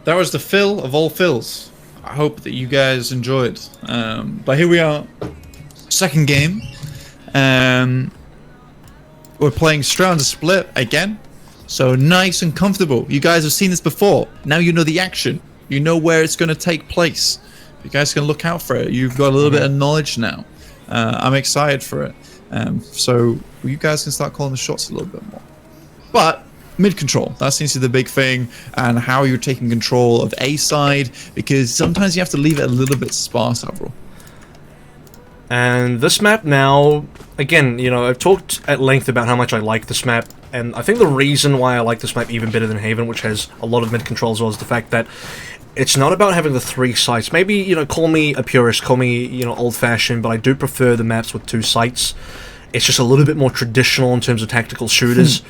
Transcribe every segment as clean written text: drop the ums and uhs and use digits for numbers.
that was the fill of all fills. I hope that you guys enjoyed. But here we are, second game. We're playing straight on the split again. So nice and comfortable. You guys have seen this before. Now you know the action. You know where it's going to take place. You guys can look out for it. You've got a little bit of knowledge now. I'm excited for it. So you guys can start calling the shots a little bit more. But mid control, that seems to be the big thing, and how you're taking control of A side, because sometimes you have to leave it a little bit sparse, Avril. And this map now, again, you know, I've talked at length about how much I like this map, and I think the reason why I like this map even better than Haven, which has a lot of mid control as well, is the fact that it's not about having the 3 sites. Maybe, you know, call me a purist, call me, you know, old-fashioned, but I do prefer the maps with 2 sites. It's just a little bit more traditional in terms of tactical shooters,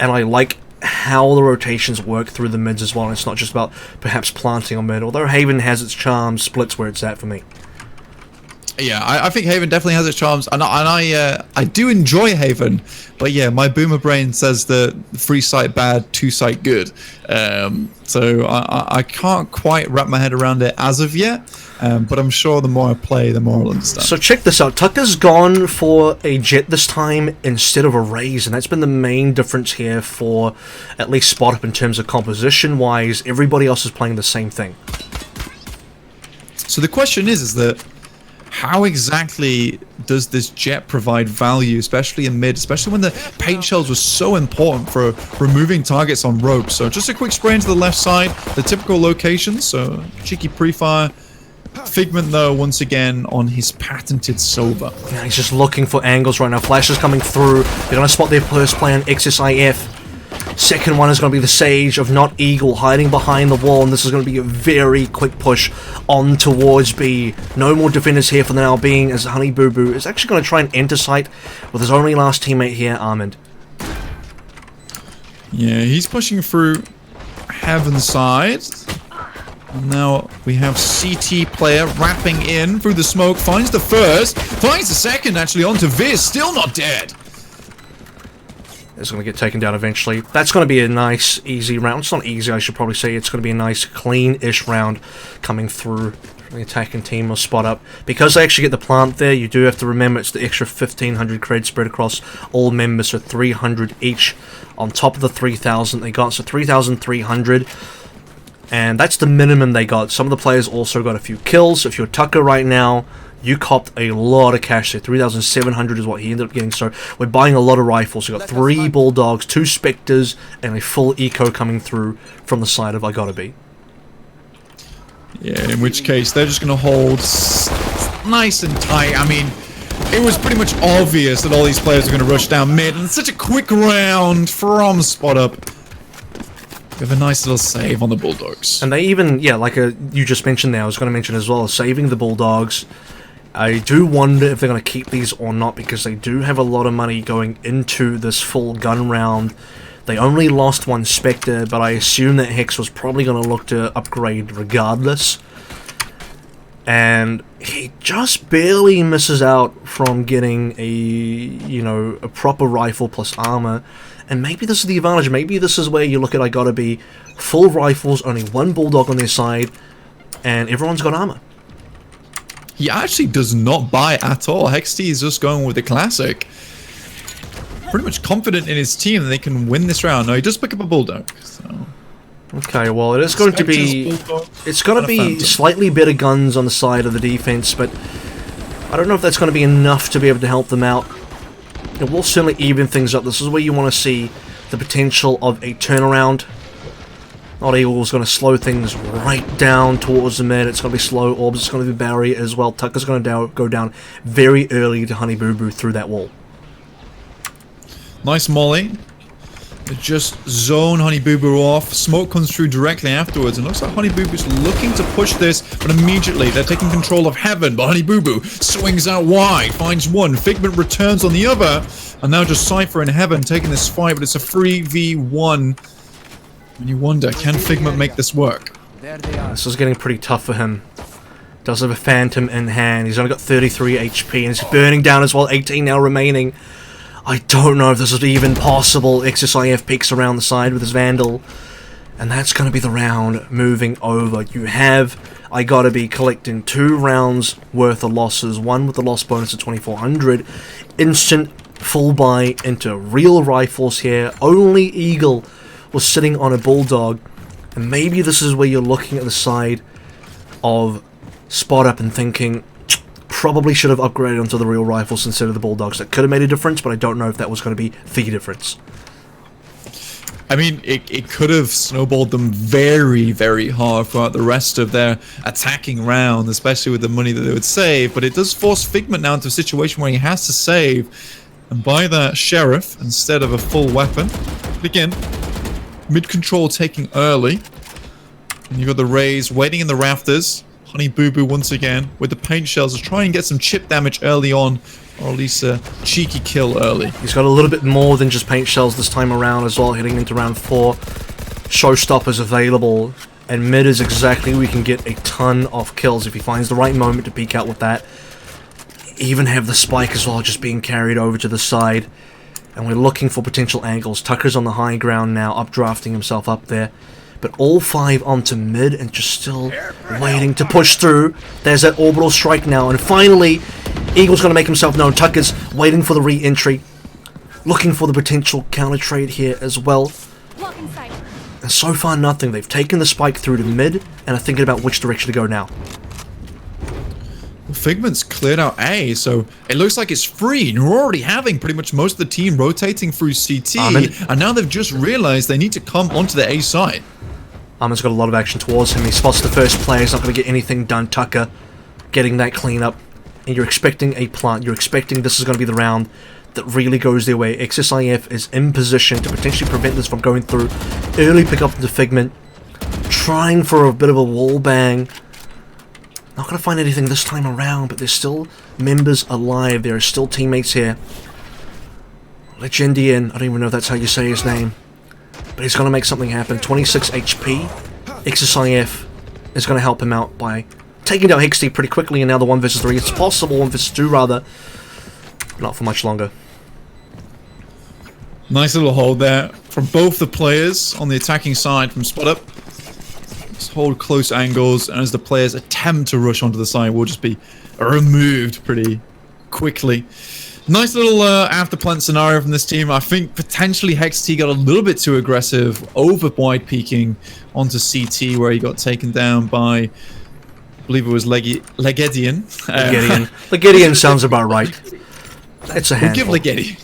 and I like how the rotations work through the mids as well. And it's not just about perhaps planting on mid, although Haven has its charm, splits where it's at for me. Yeah, I think Haven definitely has its charms, and I do enjoy Haven, but yeah, my boomer brain says that 3 site bad, 2 site good. So I can't quite wrap my head around it as of yet, but I'm sure the more I play, the more I'll understand. So check this out, Tucker's gone for a jet this time instead of a raise, and that's been the main difference here for at least Spot Up in terms of composition-wise. Everybody else is playing the same thing. So the question is that how exactly does this jet provide value, especially in mid, especially when the paint shells were so important for removing targets on ropes? So just a quick spray into the left side, the typical locations, so cheeky pre-fire. Figment, though, once again on his patented Sova. Yeah, he's just looking for angles right now. Flash is coming through. They're going to spot their first play on XSIF. Second one is going to be the Sage of Not Eagle hiding behind the wall, and this is going to be a very quick push on towards B. No more defenders here for the now being, as Honey Boo Boo is actually going to try and enter site with his only last teammate here, Armand. Yeah, he's pushing through Heaven side. And now we have CT player wrapping in through the smoke, finds the first, finds the second actually onto Viz, still not dead. It's going to get taken down eventually. That's going to be a nice, easy round. It's not easy, I should probably say. It's going to be a nice, clean-ish round coming through the attacking team or Spot Up. Because they actually get the plant there, you do have to remember it's the extra 1,500 cred spread across all members, so 300 each on top of the 3,000 they got. So 3,300. And that's the minimum they got. Some of the players also got a few kills. If you're Tucker right now, you copped a lot of cash there. 3,700 is what he ended up getting. So we're buying a lot of rifles. We got 3 Bulldogs, 2 Spectres, and a full eco coming through from the side of igottabe. Yeah, in which case they're just going to hold nice and tight. I mean, it was pretty much obvious that all these players are going to rush down mid, and it's such a quick round from Spot Up. We have a nice little save on the Bulldogs. And they even, yeah, like you just mentioned there, I was going to mention as well, saving the Bulldogs. I do wonder if they're going to keep these or not, because they do have a lot of money going into this full gun round. They only lost 1 Spectre, but I assume that Hex was probably going to look to upgrade regardless. And he just barely misses out from getting a, you know, a proper rifle plus armor. And maybe this is the advantage. Maybe this is where you look at igottabe, full rifles, only 1 Bulldog on their side, and everyone's got armor. He actually does not buy at all. Hexty is just going with the classic. Pretty much confident in his team that they can win this round. No, he does pick up a Bulldog. So. Okay, well, it is going to be... It's going to be slightly better guns on the side of the defense, but I don't know if that's going to be enough to be able to help them out. It will certainly even things up. This is where you want to see the potential of a turnaround. Not Eagle is going to slow things right down towards the mid. It's going to be slow. Orbs is going to be barrier as well. Tucker's going to go down very early to Honey Boo Boo through that wall. Nice molly. They just zone Honey Boo Boo off. Smoke comes through directly afterwards. And looks like Honey Boo Boo's looking to push this, but immediately they're taking control of Heaven. But Honey Boo Boo swings out wide, finds 1. Figment returns on the other. And now just Cypher and Heaven taking this fight, but it's a 3v1. And you wonder, can Figment make this work? This is getting pretty tough for him. Does have a Phantom in hand. He's only got 33 HP, and he's burning down as well. 18 now remaining. I don't know if this is even possible. XSIF peeks around the side with his Vandal. And that's going to be the round moving over. You have igottabe collecting 2 rounds worth of losses, one with the loss bonus of 2400. Instant full buy into real rifles here. Only Eagle was sitting on a Bulldog. And maybe this is where you're looking at the side of Spot Up and thinking, probably should have upgraded onto the real rifles instead of the Bulldogs. That could have made a difference, but I don't know if that was going to be the difference. I mean, it could have snowballed them very, very hard throughout the rest of their attacking round, especially with the money that they would save. But it does force Figment now into a situation where he has to save and buy that Sheriff instead of a full weapon. But again, mid-control taking early. And you've got the Rays waiting in the rafters. Honey Boo Boo once again with the paint shells to try and get some chip damage early on. Or at least a cheeky kill early. He's got a little bit more than just paint shells this time around as well, heading into round 4. Showstoppers available, and mid is exactly where we can get a ton of kills if he finds the right moment to peek out with that. Even have the spike as well just being carried over to the side. And we're looking for potential angles. Tucker's on the high ground now, updrafting himself up there. But all 5 onto mid and just still waiting to push through. There's that orbital strike now, and finally Eagle's going to make himself known. Tucker's waiting for the re-entry, looking for the potential counter trade here as well. And so far nothing. They've taken the spike through to mid and are thinking about which direction to go now. Well, Figment's cleared out A, so it looks like it's free. And we're already having pretty much most of the team rotating through CT, and now they've just realized they need to come onto the A side. Armin's got a lot of action towards him. He spots the first player. He's not going to get anything done. Tucker getting that cleanup. And you're expecting a plant. You're expecting this is going to be the round that really goes their way. XSIF is in position to potentially prevent this from going through. Early pick up into Figment. Trying for a bit of a wall bang. Not going to find anything this time around, but there's still members alive. There are still teammates here. Legendian, I don't even know if that's how you say his name. But he's going to make something happen. 26 HP. XSIF is going to help him out by taking down Hexty pretty quickly, and now the 1 versus 3. It's possible, 1 versus 2 rather. Not for much longer. Nice little hold there from both the players on the attacking side from Spot Up. Just hold close angles, and as the players attempt to rush onto the side, will just be removed pretty quickly. Nice little after plant scenario from this team. I think potentially HexT got a little bit too aggressive, over wide peeking onto CT, where he got taken down by, I believe it was Legedian. Legedian sounds about right. It's a handful. We'll give Legedian.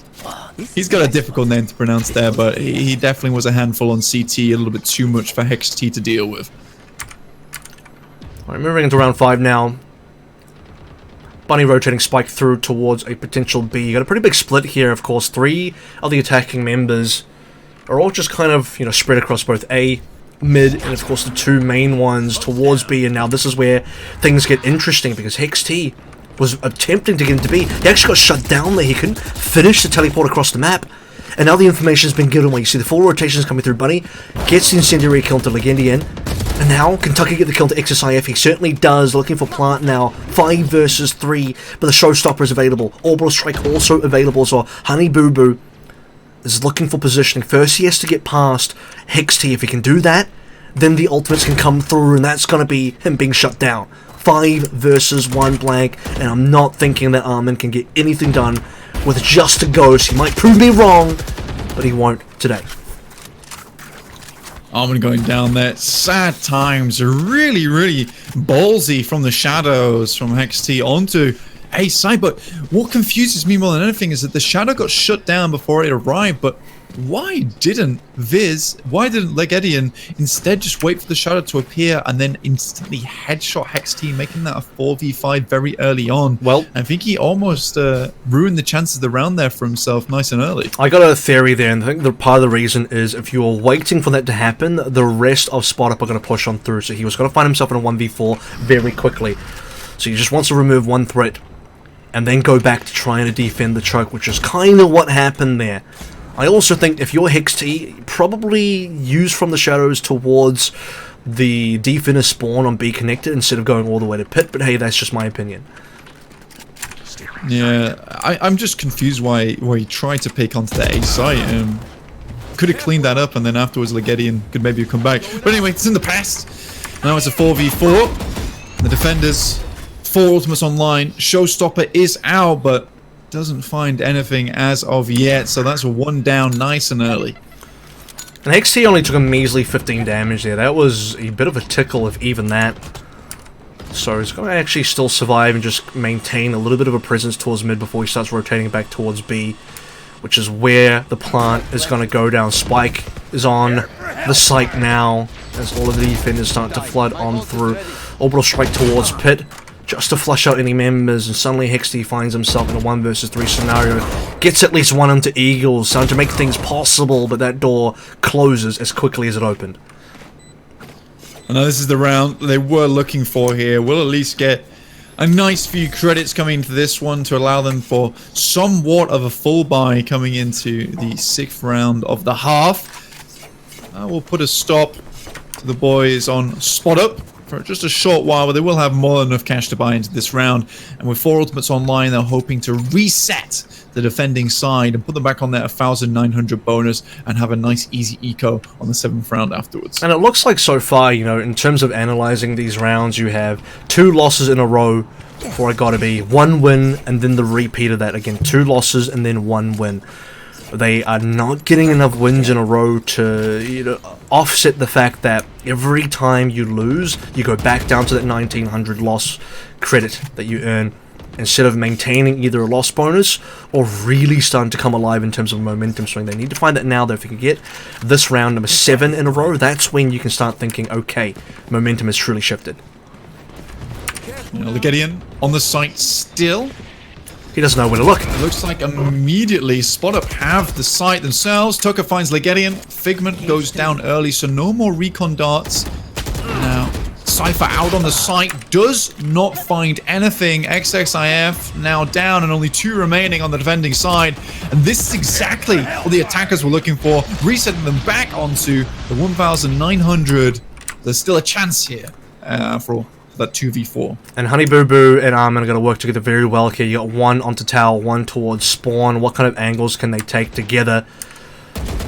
He's got a difficult name to pronounce there, but he definitely was a handful on CT, a little bit too much for HexT to deal with. Alright, moving into round 5 now. Bunny rotating spike through towards a potential B. You got a pretty big split here, of course. 3 of the attacking members are all just kind of, spread across both A, mid, and of course the 2 main ones towards B. And now this is where things get interesting, because HexT was attempting to get into B. He actually got shut down there. He couldn't finish the teleport across the map. And now the information's been given away. You see the full rotations coming through. Bunny gets the incendiary kill to Legendian. And now, can Tucker get the kill to XSIF? He certainly does. Looking for plant now. 5 versus 3. But the showstopper is available. Orbital strike also available. So Honey Boo Boo is looking for positioning. First he has to get past HexT. If he can do that, then the ultimates can come through. And that's going to be him being shut down. 5 versus 1 blank. And I'm not thinking that Armin can get anything done with just a ghost. He might prove me wrong, but he won't today. Armin going down there. Sad times. Really, really ballsy from the shadows from HexT onto A side. But what confuses me more than anything is that the shadow got shut down before it arrived. But why didn't Legedian instead just wait for the shadow to appear and then instantly headshot HexT, making that a 4v5 very early on? Well, I think he almost ruined the chances of the round there for himself nice and early. I got a theory there, and I think part of the reason is if you were waiting for that to happen, the rest of Spot Up are going to push on through, so he was going to find himself in a 1v4 very quickly. So he just wants to remove one threat and then go back to trying to defend the choke, which is kind of what happened there. I also think if you're HexT, probably use from the shadows towards the defender spawn on B connected instead of going all the way to pit, but hey, that's just my opinion. Yeah, I'm just confused why he tried to pick onto the A site. could have cleaned that up, and then afterwards Legedian could maybe come back. But anyway, it's in the past. Now it's a 4v4. The defenders, 4 ultimates online. Showstopper is out, but doesn't find anything as of yet. So that's 1 down nice and early. And XT only took a measly 15 damage there. That was a bit of a tickle, if even that. So he's going to actually still survive and just maintain a little bit of a presence towards mid before he starts rotating back towards B, which is where the plant is going to go down. Spike is on the site now as all of the defenders start to flood on through. Orbital strike towards Pit just to flush out any members, and suddenly Hexty finds himself in a 1 versus 3 scenario. Gets at least one into Eagles, starting to make things possible, but that door closes as quickly as it opened. I know this is the round they were looking for here. We'll at least get a nice few credits coming into this one to allow them for somewhat of a full buy coming into the 6th round of the half. We'll put a stop to the boys on spot up for just a short while, but they will have more than enough cash to buy into this round. And with 4 ultimates online, they're hoping to reset the defending side and put them back on their 1,900 bonus and have a nice easy eco on the 7th round afterwards. And it looks like so far, you know, in terms of analyzing these rounds, you have 2 losses in a row for igottabe, 1 win, and then the repeat of that again. 2 losses and then 1 win. They are not getting enough wins in a row to, you know, offset the fact that every time you lose, you go back down to that 1,900 loss credit that you earn, instead of maintaining either a loss bonus or really starting to come alive in terms of momentum swing. They need to find that now, though. If you can get this round number 7 in a row, that's when you can start thinking, okay, momentum has truly shifted. You know, Legedian on the site still. He doesn't know where to look. It looks like immediately Spot Up have the site themselves. Tucker finds Legedian. Figment goes down early, so no more recon darts. Now, Cypher out on the site, does not find anything. XXIF now down and only 2 remaining on the defending side. And this is exactly what the attackers were looking for, resetting them back onto the 1,900. There's still a chance here for that 2v4. And Honey Boo Boo and Armin are going to work together very well here. You got 1 onto tower, 1 towards spawn. What kind of angles can they take together?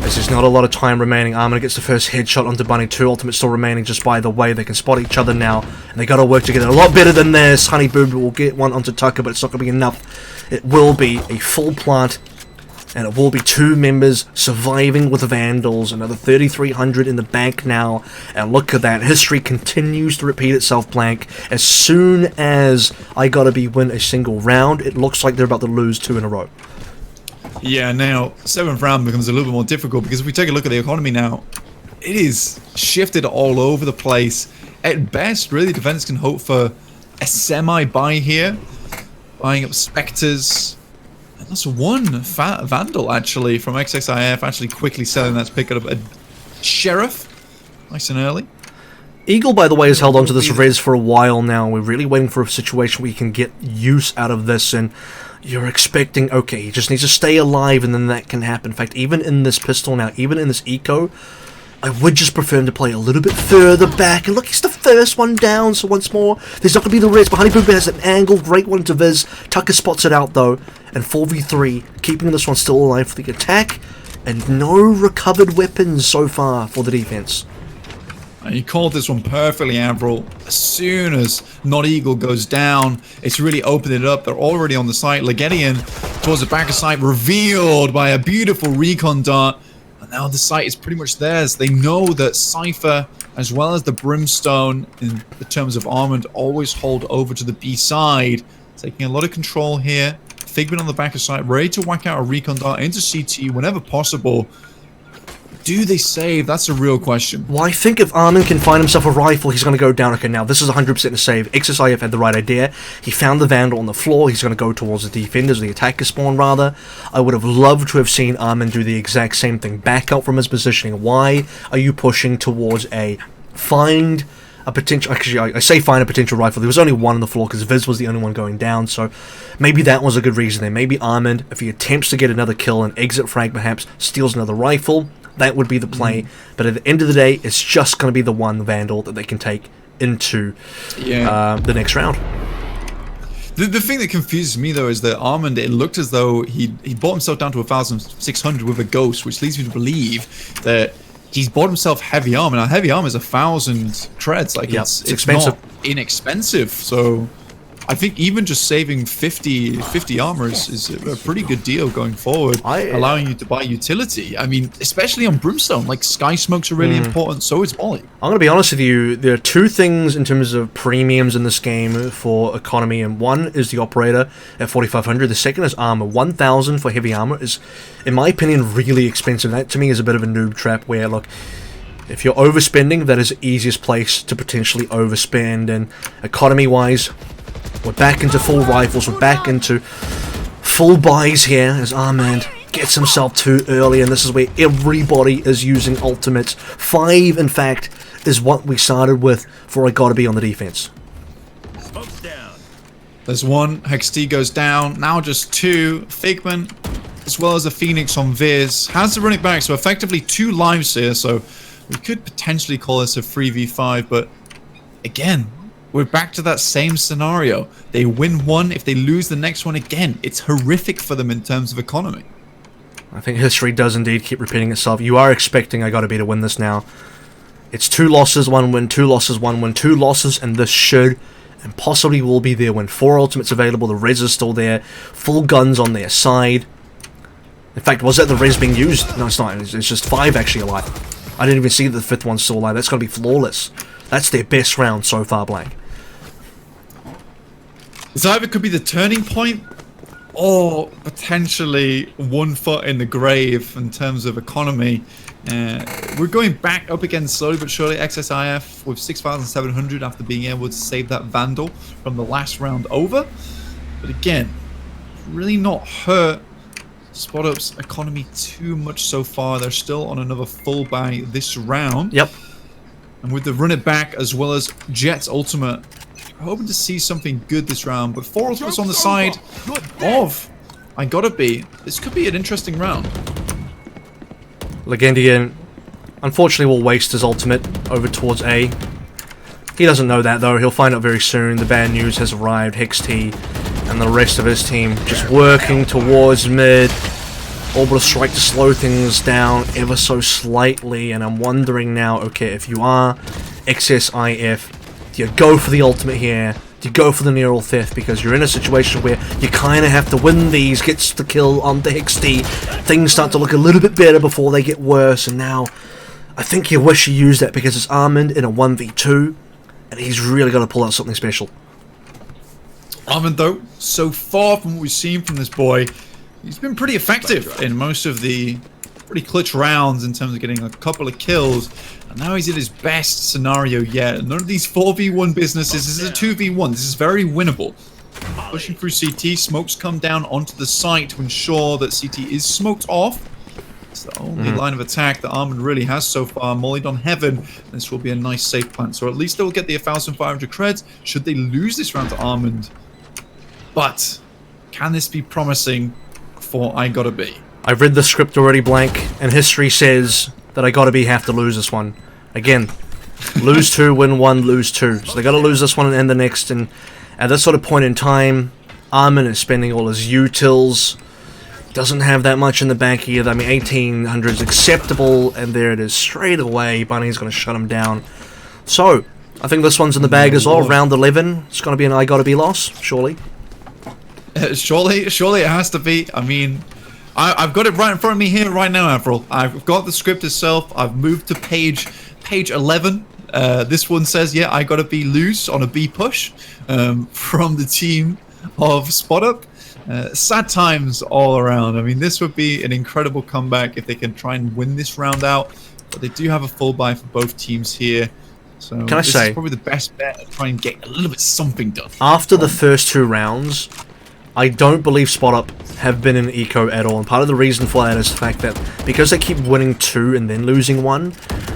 As there's not a lot of time remaining. Armin gets the first headshot onto Bunny. 2 ultimates still remaining just by the way. They can spot each other now, and they got to work together a lot better than this. Honey Boo Boo will get 1 onto Tucker, but it's not going to be enough. It will be a full plant, and it will be 2 members surviving with the Vandals. Another 3,300 in the bank now. And look at that. History continues to repeat itself, Blank. As soon as igottabe win a single round, it looks like they're about to lose 2 in a row. Yeah, now 7th round becomes a little bit more difficult because if we take a look at the economy now, it is shifted all over the place. At best, really, defense can hope for a semi-buy here. Buying up Spectres. And that's 1 Vandal, actually, from XXIF, actually quickly selling that to pick up a Sheriff. Nice and early. Eagle, by the way, has held onto this res for a while now. We're really waiting for a situation where you can get use out of this, and you're expecting, okay, he just needs to stay alive, and then that can happen. In fact, even in this pistol now, even in this eco, I would just prefer him to play a little bit further back. And look, he's the first one down, so once more, there's not going to be the res, but Honey Boo Boo has an angle, great one to Viz. Tucker spots it out, though, and 4v3, keeping this one still alive for the attack, and no recovered weapons so far for the defense. And you called this one perfectly, Avril. As soon as Not Eagle goes down, it's really opened it up. They're already on the site. Legedian towards the back of site, revealed by a beautiful recon dart. And now the site is pretty much theirs. They know that Cypher, as well as the Brimstone, in the terms of Armand, always hold over to the B side. Taking a lot of control here. Figment on the back of site, ready to whack out a recon dart into CT whenever possible. Do they save? That's a real question. Well, I think if Armin can find himself a rifle, he's going to go down. Okay, now this is 100% a save. XSIF had the right idea. He found the Vandal on the floor. He's going to go towards the defenders, the attacker spawn, rather. I would have loved to have seen Armin do the exact same thing. Back out from his positioning. Why are you pushing towards a find a potential... Actually, I say find a potential rifle. There was only 1 on the floor because Viz was the only one going down, so maybe that was a good reason there. Maybe Armin, if he attempts to get another kill and exit frag, perhaps steals another rifle. That would be the play, but at the end of the day, it's just going to be the 1 Vandal that they can take into the next round. The thing that confuses me though is that Armand, it looked as though he bought himself down to 1,600 with a ghost, which leads me to believe that he's bought himself heavy armor. Now heavy armor is 1,000 treads, like Yep, it's expensive. not inexpensive. So I think even just saving 50 armor is a pretty good deal going forward, allowing you to buy utility. I mean, especially on Brimstone, like sky smokes are really important, so is Molly. I'm going to be honest with you, there are two things in terms of premiums in this game for economy, and one is the operator at 4,500, the second is armor. 1,000 for heavy armor is, in my opinion, really expensive. That to me is a bit of a noob trap where, look, if you're overspending, that is the easiest place to potentially overspend, and economy-wise, we're back into full rifles, we're back into full buys here as Armand gets himself too early, and this is where everybody is using ultimates. 5, in fact, is what we started with for igottabe on the defense. Smoke's down. There's one, Hex-T goes down, now just 2, Figment, as well as the Phoenix on Viz. Has to run it back, so effectively 2 lives here, so we could potentially call this a 3v5, but again, we're back to that same scenario. They win one, if they lose the next one again, it's horrific for them in terms of economy. I think history does indeed keep repeating itself. You are expecting igottabe to win this now. It's 2 losses, 1 win, 2 losses, 1 win, 2 losses, and this should and possibly will be their win. 4 ultimates available, the res is still there, full guns on their side. In fact, was that the res being used? No, it's not. It's just 5 actually alive. I didn't even see that the 5th one's still alive. That's got to be flawless. That's their best round so far, Blank. This either could be the turning point, or potentially 1 foot in the grave in terms of economy. We're going back up again slowly but surely. XSIF with 6,700 after being able to save that Vandal from the last round over. But again, really not hurt Spot Up's economy too much so far. They're still on another full buy this round. Yep. And with the run it back as well as Jet's ultimate, we're hoping to see something good this round. But 4 ultimates on the side of igottabe. This could be an interesting round. Legendian, unfortunately, will waste his ultimate over towards A. He doesn't know that, though. He'll find out very soon. The bad news has arrived. Hex-T and the rest of his team just working towards mid. Orbital Strike to slow things down ever so slightly. And I'm wondering now, okay, if you are XSIF, do you go for the ultimate here? Do you go for the neural theft? Because you're in a situation where you kind of have to win these, gets the kill on the Hex-T. Things start to look a little bit better before they get worse, and now I think you wish you used that because it's Armand in a 1v2, and he's really got to pull out something special. Armand, though, so far from what we've seen from this boy, he's been pretty effective in most of the pretty clutch rounds in terms of getting a couple of kills. And now he's in his best scenario yet. None of these 4v1 businesses. This is a 2v1. This is very winnable. Pushing through CT, smokes come down onto the site to ensure that CT is smoked off. It's the only line of attack that Armand really has so far. Mollied on Heaven. This will be a nice safe plant. So at least they'll get the 1,500 creds should they lose this round to Armand. But can this be promising for igottabe? I've read the script already, Blank, and history says that igottabe have to lose this one. Again, lose 2, win 1, lose 2. So they got to lose this one and end the next. And at this sort of point in time, Armand is spending all his utils. Doesn't have that much in the bank either. I mean, 1,800 is acceptable, and there it is straight away. Bunny's going to shut him down. So, I think this one's in the bag as well. Round 11. It's going to be an igottabe loss, surely. Surely it has to be. I mean, I've got it right in front of me here right now, Avril. I've got the script itself. I've moved to page 11. This one says, yeah, igottabe lose on a B push from the team of Spot Up. Sad times all around. I mean, this would be an incredible comeback if they can try and win this round out. But they do have a full buy for both teams here. So Can I say, is probably the best bet to try and get a little bit something done. After the first 2 rounds, I don't believe Spot Up have been in eco at all, and part of the reason for that is the fact that because they keep winning 2 and then losing 1,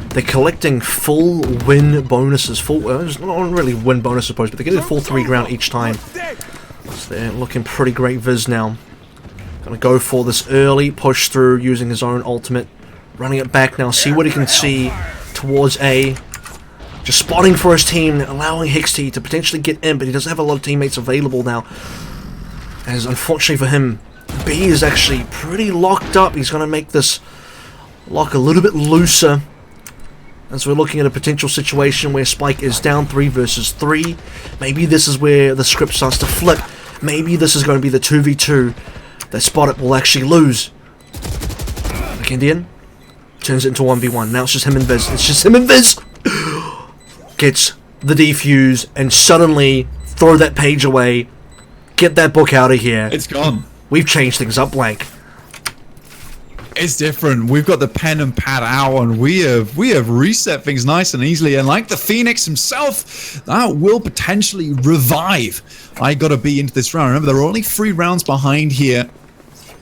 they're collecting full win bonuses. Not really win bonuses, I suppose, but they're getting a full 3 ground each time. So they're looking pretty great. Viz now gonna go for this early push through using his own ultimate, running it back now, see what he can see towards A. Just spotting for his team, allowing Hexty to potentially get in, but he doesn't have a lot of teammates available now. As unfortunately for him, B is actually pretty locked up. He's going to make this lock a little bit looser. As we're looking at a potential situation where Spike is down 3 versus 3. Maybe this is where the script starts to flip. Maybe this is going to be the 2v2 that SpotUp will actually lose. Indian turns it into 1v1. Now it's just him and Viz. It's just him and Viz! Gets the defuse and suddenly throw that page away. Get that book out of here. It's gone. We've changed things up, Blank. It's different. We've got the pen and pad out, and we have reset things nice and easily. And like the Phoenix himself, that will potentially revive igottabe into this round. Remember, there are only 3 rounds behind here.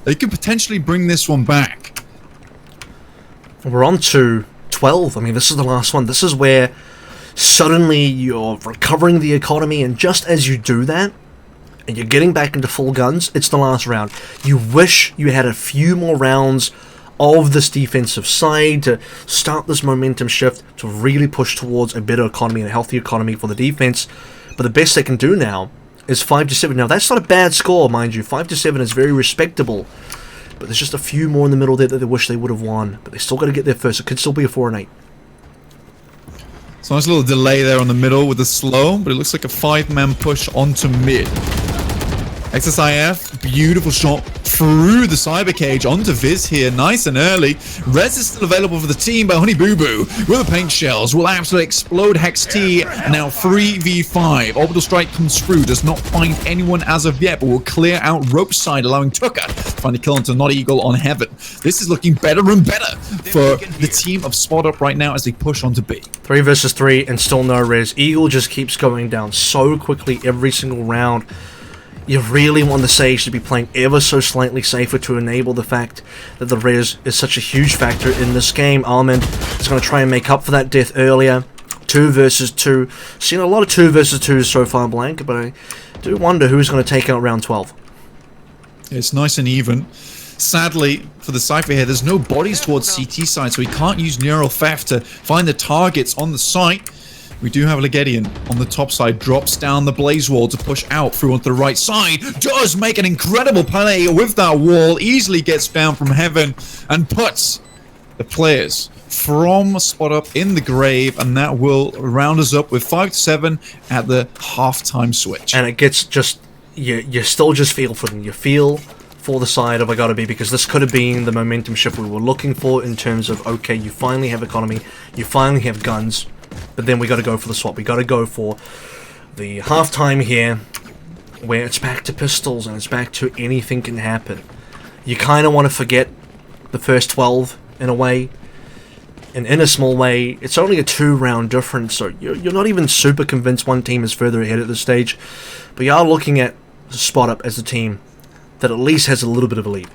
They could potentially bring this one back. We're on to 12. I mean, this is the last one. This is where suddenly you're recovering the economy, and just as you do that, and you're getting back into full guns, it's the last round. You wish you had a few more rounds of this defensive side to start this momentum shift, to really push towards a better economy and a healthy economy for the defense. But the best they can do now is 5-7. Now, that's not a bad score, mind you. 5-7 is very respectable. But there's just a few more in the middle there that they wish they would have won. But they still got to get there first. It could still be a 4-8. So nice little delay there on the middle with the slow, but it looks like a 5-man push onto mid. XSIF, beautiful shot through the cyber cage onto Viz here, nice and early. Res is still available for the team, but Honey Boo Boo with the paint shells will absolutely explode Hex T. Now 3v5. Orbital Strike comes through, does not find anyone as of yet, but will clear out rope side, allowing Tucker to find a kill onto Not Eagle on Heaven. This is looking better and better for the team of SpotUp right now as they push onto B. 3 versus 3 and still no res. Eagle just keeps going down so quickly every single round. You really want the Sage to be playing ever so slightly safer to enable the fact that the res is such a huge factor in this game. Almond is going to try and make up for that death earlier. 2 versus 2. Seen a lot of 2 versus 2s so far, Blank, but I do wonder who's going to take out round 12. It's nice and even. Sadly, for the Cypher here, there's no bodies towards CT side, so he can't use Neural Theft to find the targets on the site. We do have Legedian on the top side, drops down the blaze wall to push out through onto the right side, does make an incredible play with that wall, easily gets down from Heaven and puts the players from SpotUp in the grave, and that will round us up with 5-7 at the halftime switch. And it gets just, you still just feel for them. You feel for the side of igottabe, because this could have been the momentum shift we were looking for in terms of, okay, you finally have economy, you finally have guns, but then we got to go for the swap. We got to go for the halftime here, where it's back to pistols and it's back to anything can happen. You kind of want to forget the first 12 in a way, and in a small way, it's only a 2-round difference, so you're not even super convinced one team is further ahead at this stage, but you are looking at SpotUp as a team that at least has a little bit of a lead.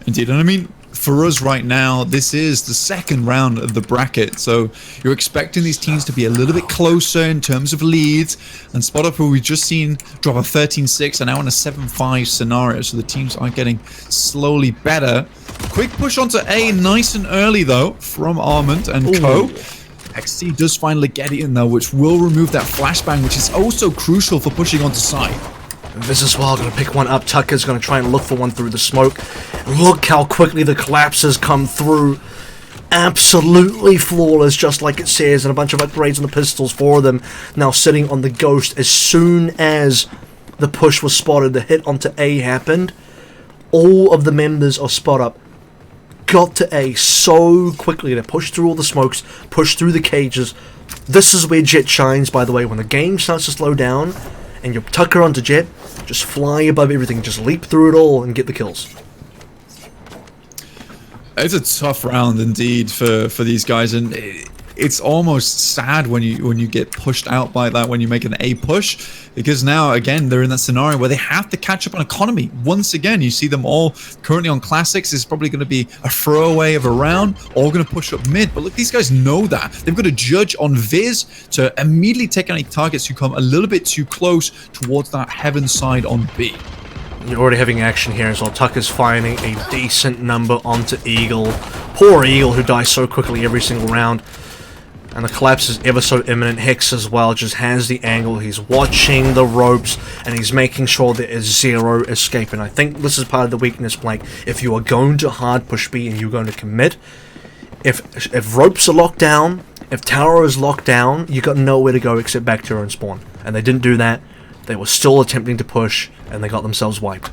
Indeed, and I mean, for us right now, this is the second round of the bracket, so you're expecting these teams to be a little bit closer in terms of leads, and SpotUp, who we've just seen drop a 13-6 and now in a 7-5 scenario, so the teams are getting slowly better. Quick push onto A, nice and early though, from Armand and Co. XT does find Legedian though, which will remove that flashbang, which is also crucial for pushing onto side. This is well going to pick one up. Tucker's going to try and look for one through the smoke. Look how quickly the collapses come through. Absolutely flawless, just like it says, and a bunch of upgrades on the pistols for them. Now sitting on the Ghost. As soon as the push was spotted, the hit onto A happened, all of the members of SpotUp got to A so quickly. They pushed through all the smokes, pushed through the cages. This is where Jet shines, by the way. When the game starts to slow down, and you Tucker onto Jet, just fly above everything, just leap through it all and get the kills. It's a tough round indeed for these guys, and it's almost sad when you get pushed out by that when you make an A push, because now again they're in that scenario where they have to catch up on economy. Once again, you see them all currently on classics. It's probably going to be a throwaway of a round, all going to push up mid, but look, these guys know that. They've got to judge on Viz to immediately take any targets who come a little bit too close towards that Heaven side on B. You're already having action here as well. Tucker's finding a decent number onto Eagle. Poor Eagle, who dies so quickly every single round. And the collapse is ever so imminent. Hex as well just has the angle. He's watching the ropes and he's making sure there is zero escape. And I think this is part of the weakness, Blake. If you are going to hard push B and you're going to commit, if ropes are locked down, if tower is locked down, you got nowhere to go except back to your own spawn. And they didn't do that. They were still attempting to push and they got themselves wiped.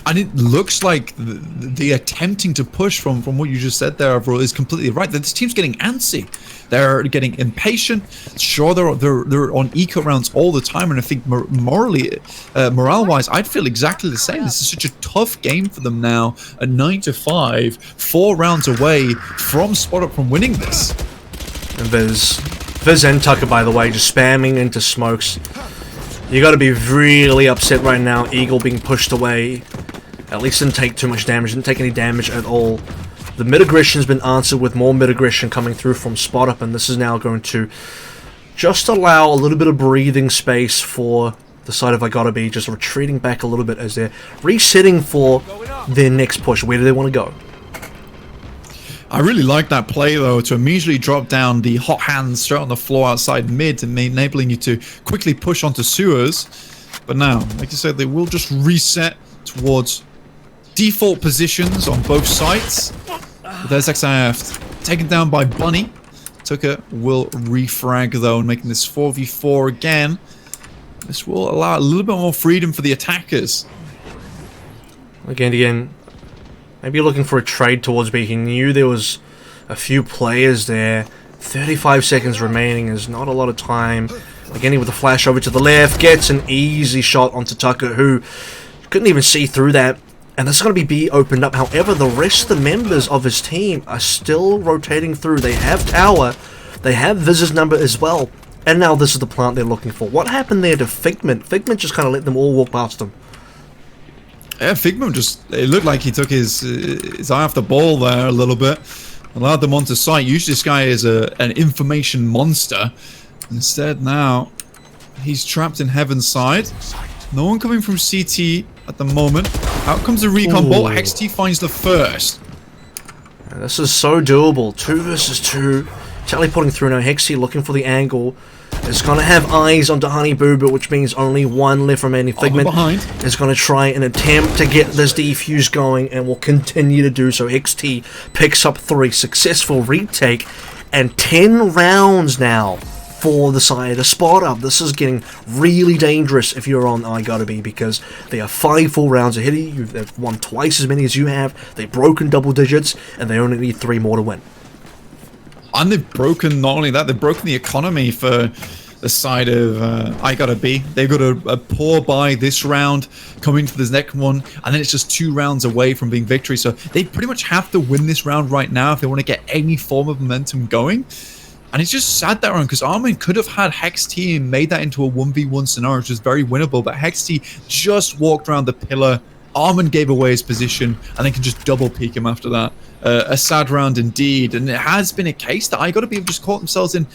And it looks like the attempting to push from what you just said there, Avro, is completely right. This team's getting antsy. They're getting impatient. Sure, they're on eco rounds all the time, and I think morale-wise, I'd feel exactly the same. This is such a tough game for them now. A 9-5, 4 rounds away from spot up from winning this. And Viz and Tucker, by the way, just spamming into smokes. You got to be really upset right now. Eagle being pushed away. At least didn't take too much damage. Didn't take any damage at all. The mid aggression's been answered with more mid aggression coming through from spot up, and this is now going to just allow a little bit of breathing space for the side of igottabe, just retreating back a little bit as they're resetting for their next push. Where do they want to go? I really like that play, though, to immediately drop down the hot hands straight on the floor outside mid, and enabling you to quickly push onto sewers. But now, like you said, they will just reset towards default positions on both sides. But there's XIF taken down by Bunny. Tucker will refrag, though, and making this 4v4 again. This will allow a little bit more freedom for the attackers. Again, maybe looking for a trade towards B. He knew there was a few players there. 35 seconds remaining is not a lot of time. Again, with the flash over to the left, gets an easy shot onto Tucker, who couldn't even see through that. And this is going to be B opened up. However, the rest of the members of his team are still rotating through. They have tower. They have Viz's number as well. And now this is the plant they're looking for. What happened there to Figment? Figment just kind of let them all walk past him. Yeah, Figment it looked like he took his eye off the ball there a little bit. Allowed them onto site. Usually this guy is an information monster. Instead now, he's trapped in Heaven's side. No one coming from CT at the moment. Out comes the recon bolt. HexT finds the first. Yeah, this is so doable. 2 versus 2. Charlie putting through now. Hexy looking for the angle. It's going to have eyes onto Honey Boo Boo, which means only one left remaining. Figment is going to try and attempt to get this defuse going and will continue to do so. XT picks up 3. Successful retake and 10 rounds now for the side of spot up. This is getting really dangerous if you're on igottabe, because they are 5 full rounds ahead of you. They've won twice as many as you have. They've broken double digits and they only need 3 more to win. And they've broken, not only that, they've broken the economy for the side of igottabe. They've got a poor buy this round, coming to the next one, and then it's just 2 rounds away from being victory. So they pretty much have to win this round right now if they want to get any form of momentum going. And it's just sad that round, because Armin could have had HexT and made that into a 1v1 scenario, which is very winnable. But HexT just walked around the pillar. Armin gave away his position, and they can just double peek him after that. A sad round indeed, and it has been a case that igottabe have just caught themselves in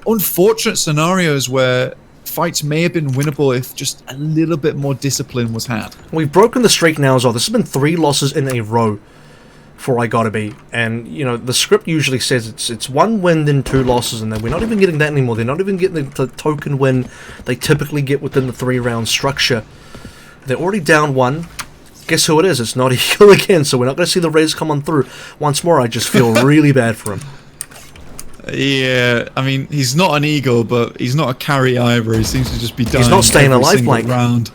unfortunate scenarios where fights may have been winnable if just a little bit more discipline was had. We've broken the streak now as well. This has been 3 losses in a row for igottabe, and you know the script usually says it's 1 win then 2 losses, and then we're not even getting that anymore. They're not even getting the token win they typically get within the 3-round structure. They're already down 1. Guess who it is? It's not Eagle again, so we're not going to see the res come on through. Once more, I just feel really bad for him. Yeah, I mean, he's not an Eagle, but he's not a carry either. He seems to just be dying. He's not staying every alive, single Blake. round.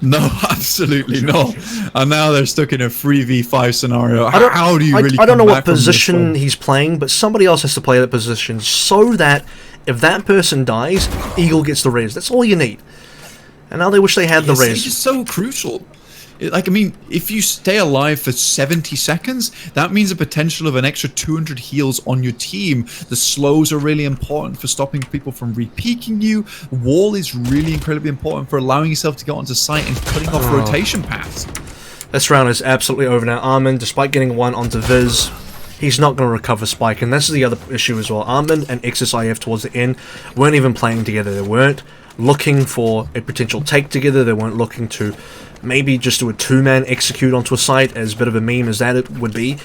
No, absolutely not. And now they're stuck in a 3v5 scenario. How do you really I don't know come what back from this position one? he's playing, but somebody else has to play that position so that if that person dies, Eagle gets the res. That's all you need. And now they wish they had the res. It's just so crucial. Like, I mean, if you stay alive for 70 seconds, that means a potential of an extra 200 heals on your team. The slows are really important for stopping people from re-peeking you. Wall is really incredibly important for allowing yourself to get onto site and cutting off rotation paths. This round is absolutely over now. Armin, despite getting 1 onto Viz, he's not going to recover Spike, and this is the other issue as well. Armin and XSIF towards the end weren't even playing together. They weren't looking for a potential take together. They weren't looking to maybe just do a 2-man execute onto a site, as bit of a meme as that it would be.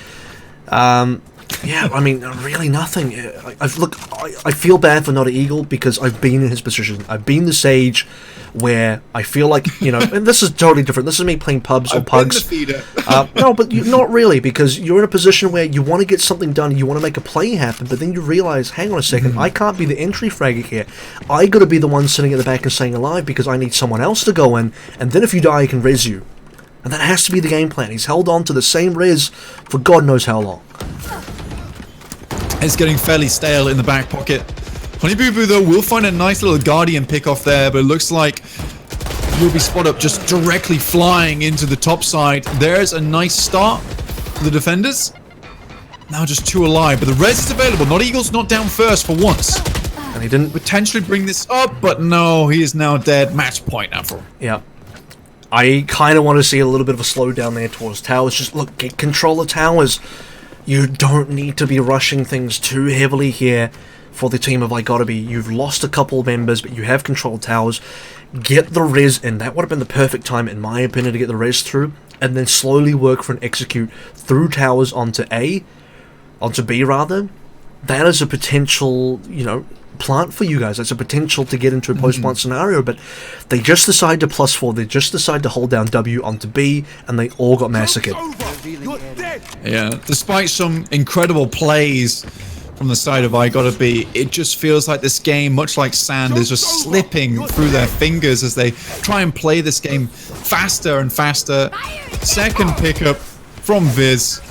Yeah, I mean, really nothing. I feel bad for not an Eagle because I've been in his position. I've been the Sage where I feel like, and this is totally different. This is me playing pubs or pugs. No, but not really, because you're in a position where you want to get something done, you want to make a play happen, but then you realize, hang on a second, I can't be the entry fragger here. I got to be the one sitting at the back and staying alive because I need someone else to go in, and then if you die, I can res you. And that has to be the game plan. He's held on to the same res for God knows how long. It's getting fairly stale in the back pocket. Honey Boo Boo, though, will find a nice little Guardian pick off there, but it looks like you'll be spot up just directly flying into the top side. There's a nice start for the defenders. Now just 2 alive, but the res is available. Not Eagles, not down first for once. And he didn't potentially bring this up, but no, he is now dead. Match point now for him. Yeah. I kind of want to see a little bit of a slowdown there towards towers. Just look, get control of towers. You don't need to be rushing things too heavily here for the team of igottabe. You've lost a couple members, but you have control of towers. Get the res in. That would have been the perfect time, in my opinion, to get the res through, and then slowly work for an execute through towers onto B rather. That is a potential, plant for you guys. That's a potential to get into a post-plant scenario, but they just decide to +4. They just decide to hold down W onto B, and they all got massacred. Yeah, despite some incredible plays from the side of igottabe, it just feels like this game, much like sand, is just slipping through their fingers as they try and play this game faster and faster. Second pickup from Viz.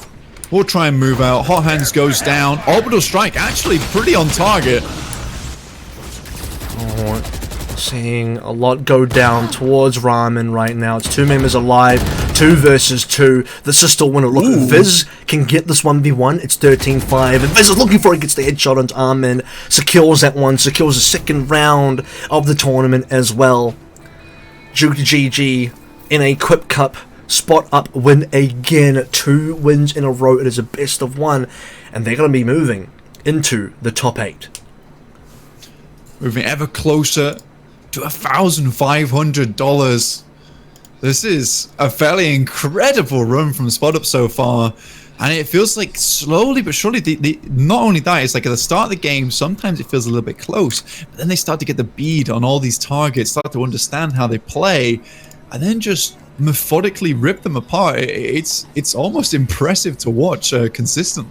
We'll try and move out. Hot Hands goes down. Orbital Strike actually pretty on target. Oh, seeing a lot go down towards Ramen right now. It's 2 members alive, 2 versus 2. This is still winner. Look, Viz can get this 1v1. It's 13-5, and Viz is looking for it. Gets the headshot onto Armin, secures that one, secures the second round of the tournament as well. Duke GG in a Quick Cup spot up win again. 2 wins in a row. It is a best of 1, and they're going to be moving into the top 8. Moving ever closer to $1,500. This is a fairly incredible run from Spot Up so far, and it feels like slowly but surely, not only that, it's like at the start of the game, sometimes it feels a little bit close, but then they start to get the bead on all these targets, start to understand how they play, and then just methodically rip them apart. It's almost impressive to watch consistently.